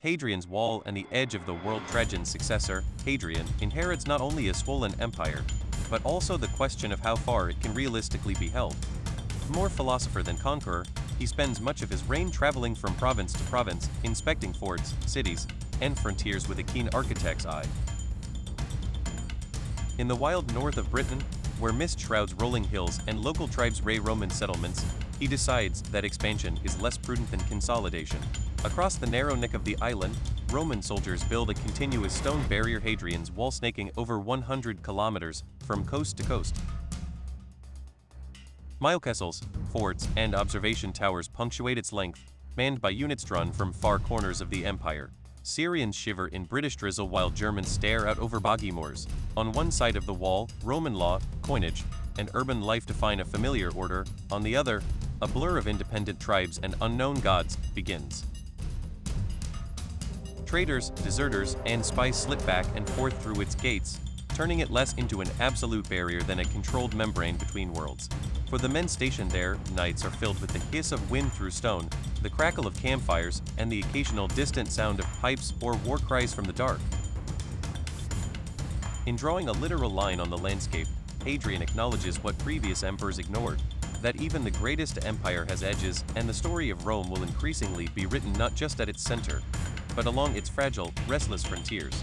Hadrian's wall and the edge of the World Trajan's successor, Hadrian, inherits not only a swollen empire, but also the question of how far it can realistically be held. More philosopher than conqueror, he spends much of his reign traveling from province to province, inspecting forts, cities, and frontiers with a keen architect's eye. In the wild north of Britain, where mist shrouds rolling hills and local tribes raid Roman settlements, he decides that expansion is less prudent than consolidation. Across the narrow neck of the island, Roman soldiers build a continuous stone barrier, Hadrian's wall snaking over 100 kilometers from coast to coast. Mile castles, forts, and observation towers punctuate its length, manned by units drawn from far corners of the empire. Syrians shiver in British drizzle while Germans stare out over boggy moors. On one side of the wall, Roman law, coinage, and urban life define a familiar order. On the other, a blur of independent tribes and unknown gods begins. Traders, deserters, and spies slip back and forth through its gates, turning it less into an absolute barrier than a controlled membrane between worlds. For the men stationed there, nights are filled with the hiss of wind through stone, the crackle of campfires, and the occasional distant sound of pipes or war cries from the dark. In drawing a literal line on the landscape, Hadrian acknowledges what previous emperors ignored, that even the greatest empire has edges, and the story of Rome will increasingly be written not just at its center, but along its fragile, restless frontiers.